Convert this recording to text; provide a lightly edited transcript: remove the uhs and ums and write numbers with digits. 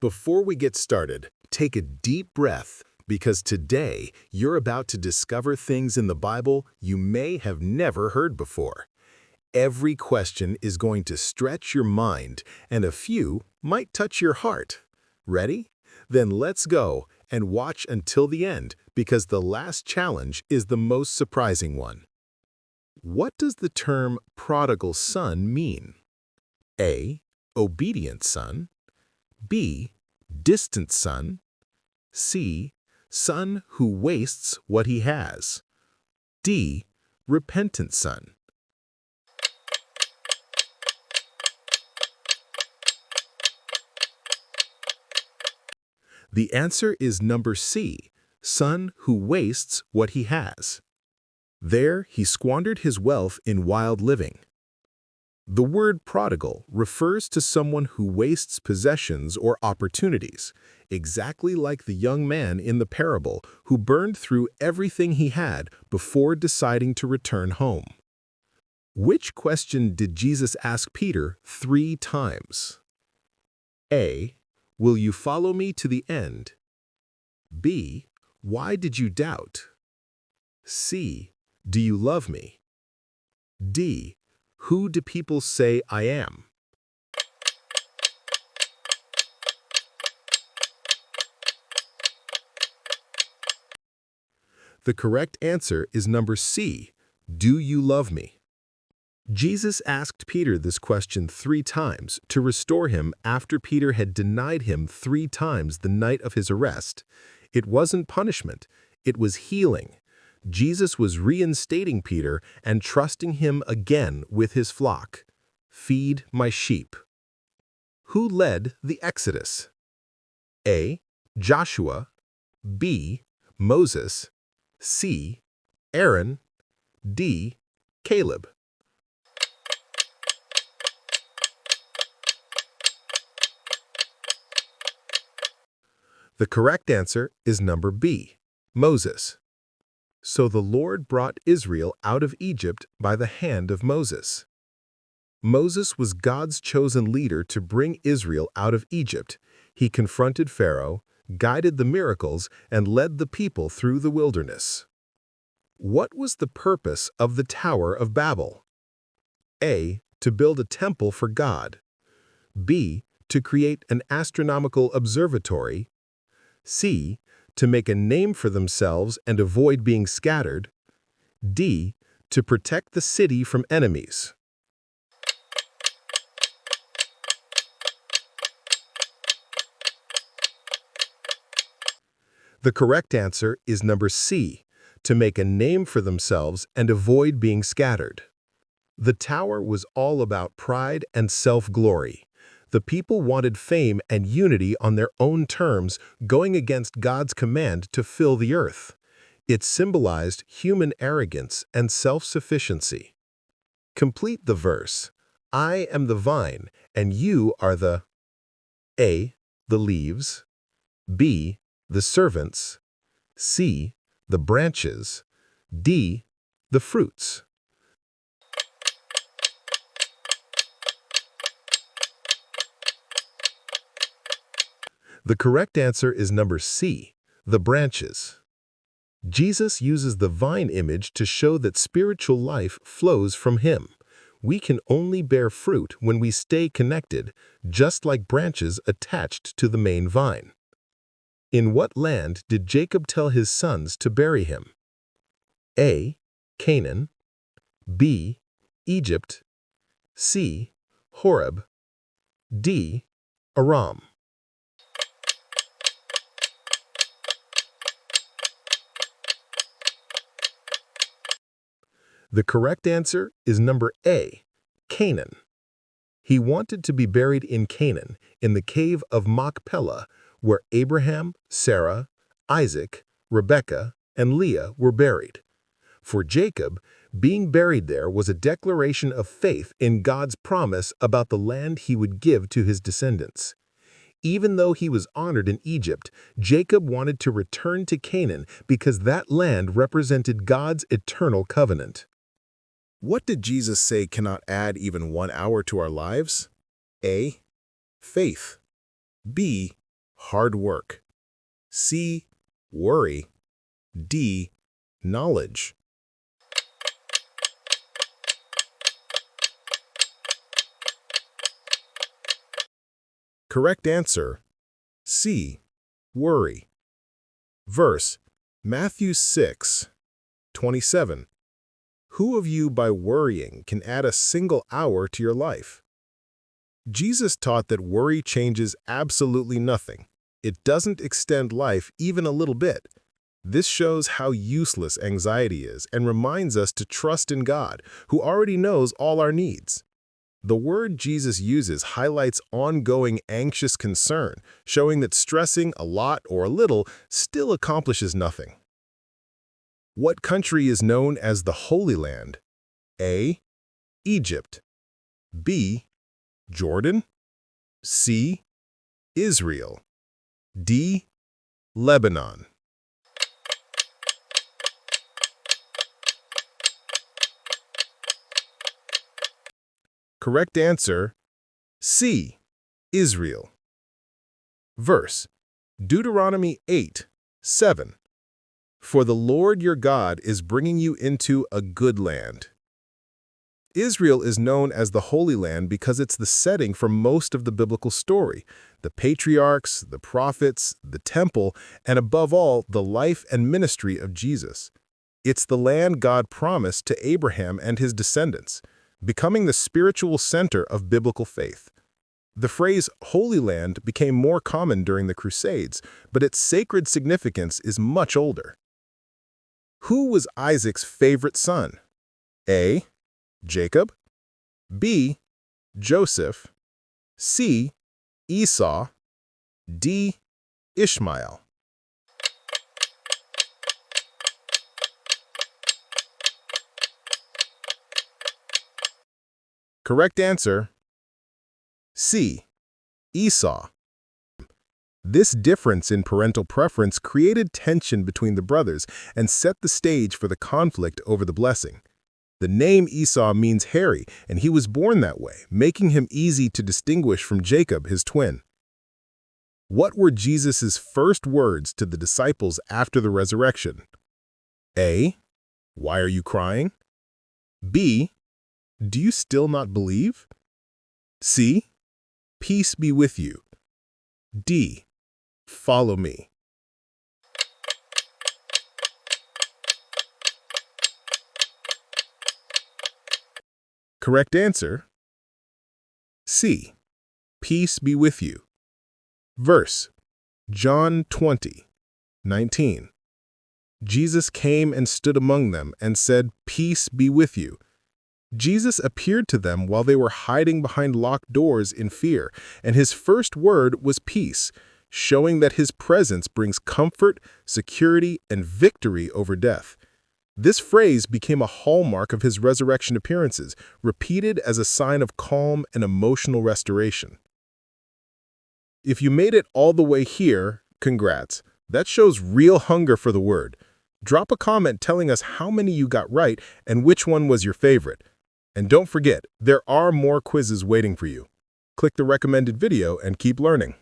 Before we get started, take a deep breath because today you're about to discover things in the Bible you may have never heard before. Every question is going to stretch your mind, and a few might touch your heart. Ready? Then let's go and watch until the end because the last challenge is the most surprising one. What does the term prodigal son mean? A. Obedient son. B. Distant son. C. Son who wastes what he has. D. Repentant son. The answer is number C, son who wastes what he has. There, he squandered his wealth in wild living. The word prodigal refers to someone who wastes possessions or opportunities, exactly like the young man in the parable who burned through everything he had before deciding to return home. Which question did Jesus ask Peter 3 times? A. Will you follow me to the end? B. Why did you doubt? C. Do you love me? D. Who do people say I am? The correct answer is number C. Do you love me? Jesus asked Peter this question 3 times to restore him after Peter had denied him 3 times the night of his arrest. It wasn't punishment, it was healing. Jesus was reinstating Peter and trusting him again with his flock. Feed my sheep. Who led the Exodus? A. Joshua. B. Moses. C. Aaron. D. Caleb. The correct answer is number B, Moses. So the Lord brought Israel out of Egypt by the hand of Moses. Moses was God's chosen leader to bring Israel out of Egypt. He confronted Pharaoh, guided the miracles, and led the people through the wilderness. What was the purpose of the Tower of Babel? A. To build a temple for God. B. To create an astronomical observatory. C. To make a name for themselves and avoid being scattered. D. To protect the city from enemies. The correct answer is number C. To make a name for themselves and avoid being scattered. The tower was all about pride and self-glory. The people wanted fame and unity on their own terms, going against God's command to fill the earth. It symbolized human arrogance and self-sufficiency. Complete the verse. I am the vine, and you are the A. The leaves. B. The servants. C. The branches. D. The fruits. The correct answer is number C, the branches. Jesus uses the vine image to show that spiritual life flows from him. We can only bear fruit when we stay connected, just like branches attached to the main vine. In what land did Jacob tell his sons to bury him? A. Canaan. B. Egypt. C. Horeb. D. Aram. The correct answer is number A, Canaan. He wanted to be buried in Canaan, in the cave of Machpelah, where Abraham, Sarah, Isaac, Rebekah, and Leah were buried. For Jacob, being buried there was a declaration of faith in God's promise about the land he would give to his descendants. Even though he was honored in Egypt, Jacob wanted to return to Canaan because that land represented God's eternal covenant. What did Jesus say cannot add even 1 hour to our lives? A. Faith. B. Hard work. C. Worry. D. Knowledge. Correct answer, C. Worry. Verse, Matthew 6:27. Who of you by worrying can add a single hour to your life? Jesus taught that worry changes absolutely nothing. It doesn't extend life even a little bit. This shows how useless anxiety is and reminds us to trust in God, who already knows all our needs. The word Jesus uses highlights ongoing anxious concern, showing that stressing a lot or a little still accomplishes nothing. What country is known as the Holy Land? A. Egypt. B. Jordan. C. Israel. D. Lebanon. Correct answer, C. Israel. Verse, Deuteronomy 8:7. For the Lord your God is bringing you into a good land. Israel is known as the Holy Land because it's the setting for most of the biblical story, the patriarchs, the prophets, the temple, and above all, the life and ministry of Jesus. It's the land God promised to Abraham and his descendants, becoming the spiritual center of biblical faith. The phrase Holy Land became more common during the Crusades, but its sacred significance is much older. Who was Isaac's favorite son? A. Jacob. B. Joseph. C. Esau. D. Ishmael. Correct answer, C. Esau. This difference in parental preference created tension between the brothers and set the stage for the conflict over the blessing. The name Esau means hairy, and he was born that way, making him easy to distinguish from Jacob, his twin. What were Jesus' first words to the disciples after the resurrection? A. Why are you crying? B. Do you still not believe? C. Peace be with you. D. Follow me. Correct answer, C. Peace be with you. Verse, John 20:19. Jesus came and stood among them and said, Peace be with you. Jesus appeared to them while they were hiding behind locked doors in fear, and his first word was peace, showing that his presence brings comfort, security, and victory over death. This phrase became a hallmark of his resurrection appearances, repeated as a sign of calm and emotional restoration. If you made it all the way here, congrats. That shows real hunger for the word. Drop a comment telling us how many you got right and which one was your favorite. And don't forget, there are more quizzes waiting for you. Click the recommended video and keep learning.